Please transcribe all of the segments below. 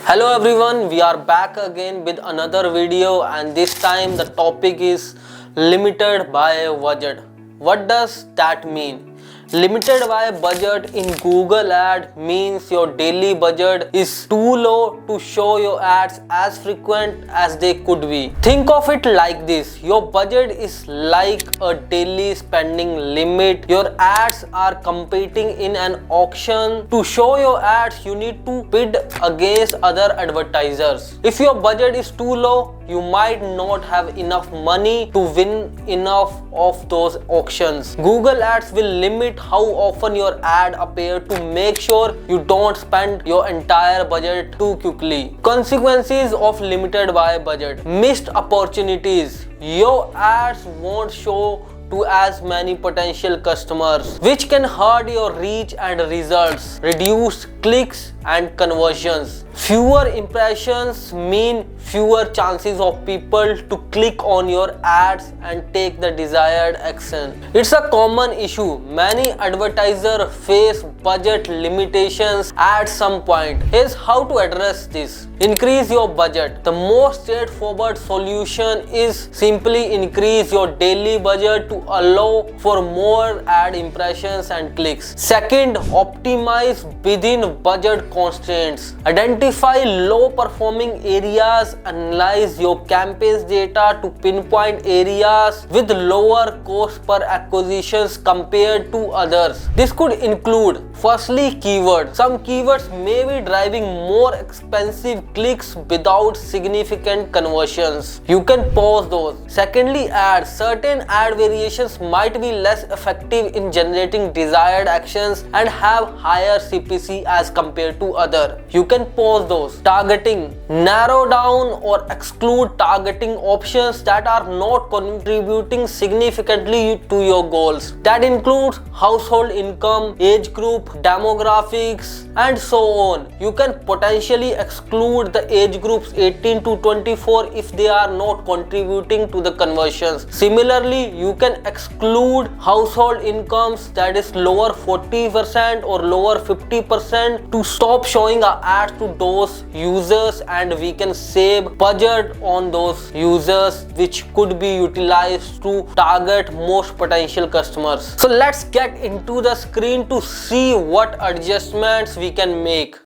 Hello everyone, we are back again with another video, and this time the topic is limited by budget. What does that mean? Limited by budget in Google ad means your daily budget is too low to show your ads as frequent as they could be. Think of it like this: your budget is like a daily spending limit. Your ads are competing in an auction. To show your ads, you need to bid against other advertisers. If your budget is too low, you might not have enough money to win enough of those auctions. Google Ads will limit how often your ad appears to make sure you don't spend your entire budget too quickly. Consequences of limited by budget: missed opportunities. Your ads won't show to as many potential customers, which can hurt your reach and results. Reduced clicks and conversions. Fewer impressions mean fewer chances of people to click on your ads and take the desired action. It's a common issue. Many advertisers face budget limitations at some point. Here's how to address this. Increase your budget. The most straightforward solution is simply increase your daily budget to allow for more ad impressions and clicks. Second, optimize within budget constraints. Identify low performing areas. Analyze your campaign's data to pinpoint areas with lower cost per acquisitions compared to others. This could include, firstly, keywords. Some keywords may be driving more expensive clicks without significant conversions. You can pause those. Secondly, ads. Certain ad variations might be less effective in generating desired actions and have higher CPC as compared to other. You can pause those. Targeting. Narrow down or exclude targeting options that are not contributing significantly to your goals. That includes household income, age group, demographics, and so on. You can potentially exclude the age groups 18 to 24 if they are not contributing to the conversions. Similarly, you can exclude household incomes that is lower 40% or lower 50% to stop showing our ads to those users, and we can save budget on those users, which could be utilized to target most potential customers. So let's get into the screen to see what adjustments we can make.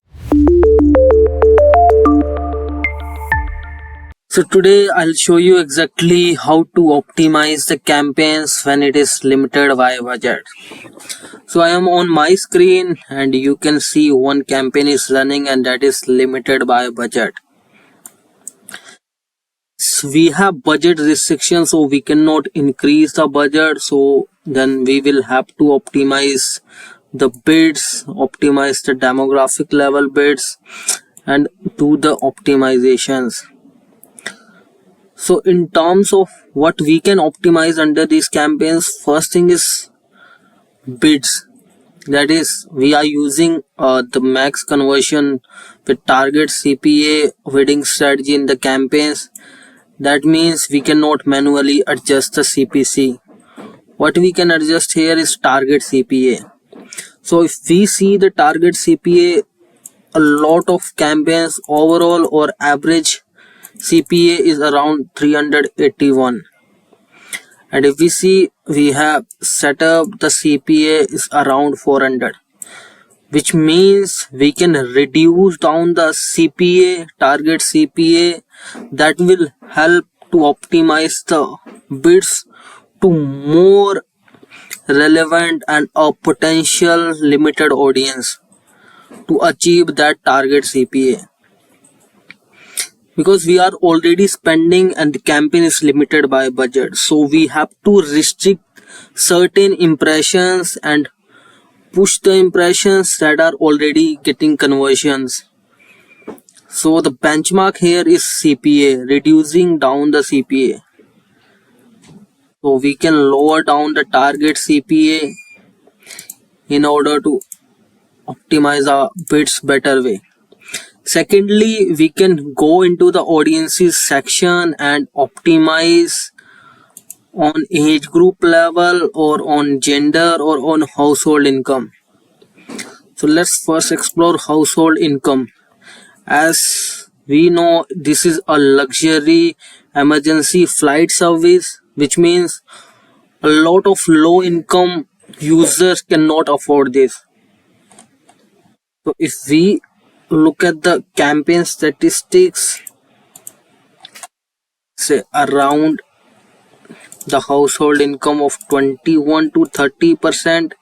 So today I'll show you exactly how to optimize the campaigns when it is limited by budget. So I am on my screen and you can see one campaign is running and that is limited by budget. So we have budget restrictions, so we cannot increase the budget, so then we will have to optimize the bids, optimize the demographic level bids and do the optimizations. So in terms of what we can optimize under these campaigns, first thing is bids. That is, we are using the max conversion with target CPA bidding strategy in the campaigns. That means we cannot manually adjust the CPC. What we can adjust here is target CPA. So if we see the target CPA, a lot of campaigns overall or average CPA is around 381. And if we see, we have set up the CPA is around 400, which means we can reduce down the CPA, target CPA. That will help to optimize the bids to more relevant and a potential limited audience to achieve that target CPA. Because we are already spending and the campaign is limited by budget, so we have to restrict certain impressions and push the impressions that are already getting conversions. So the benchmark here is CPA, reducing down the CPA. So we can lower down the target CPA in order to optimize our bids better way. Secondly, we can go into the audiences section and optimize on age group level or on gender or on household income. So let's first explore household income. As we know, this is a luxury emergency flight service, which means a lot of low income users cannot afford this. So if we look at the campaign statistics, say around the household income of 21 to 30%,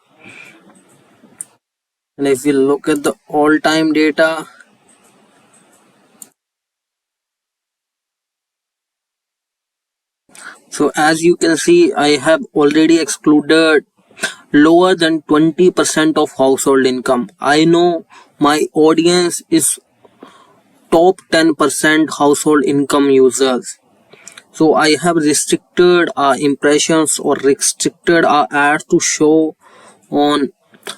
and if we look at the all time data, so as you can see, I have already excluded lower than 20% of household income. I know my audience is top 10% household income users. So I have restricted our impressions or restricted our ads to show on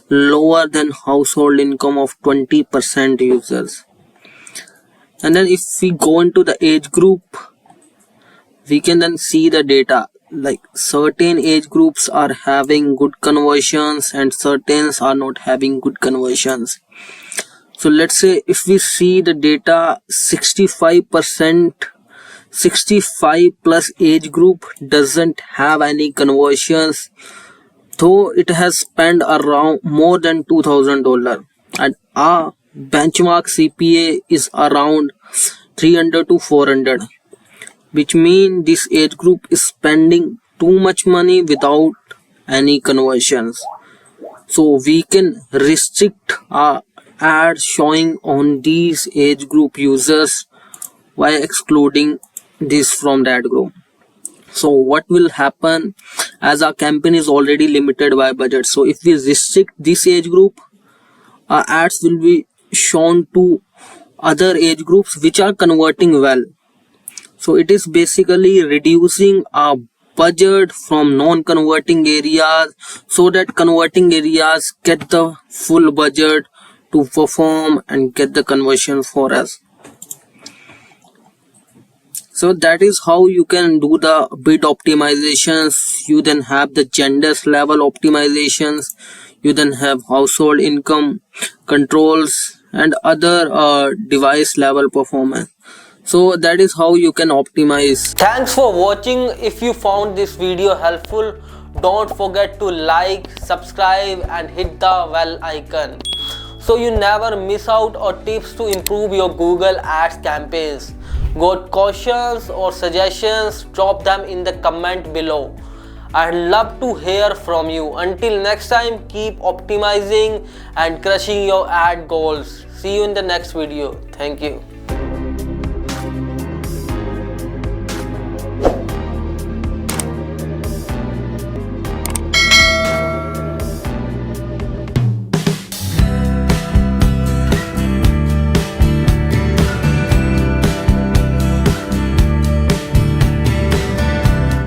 lower than household income of 20% users. And then if we go into the age group, we can then see the data, like certain age groups are having good conversions and certain are not having good conversions. So let's say if we see the data, 65 plus age group doesn't have any conversions, though it has spent around more than $2,000, and our benchmark CPA is around 300 to 400, which means this age group is spending too much money without any conversions. So we can restrict our ads showing on these age group users by excluding this from that group. So what will happen, as our campaign is already limited by budget, so if we restrict this age group, our ads will be shown to other age groups which are converting well. So it is basically reducing our budget from non-converting areas so that converting areas get the full budget to perform and get the conversion for us. So that is how you can do the bid optimizations. You then have the genders level optimizations, you then have household income controls and other device level performance. So that is how you can optimize. Thanks for watching. If you found this video helpful, don't forget to like, subscribe and hit the bell icon so you never miss out on tips to improve your Google Ads campaigns. Got questions or suggestions? Drop them in the comment below. I'd love to hear from you. Until next time, keep optimizing and crushing your ad goals. See you in the next video. Thank you.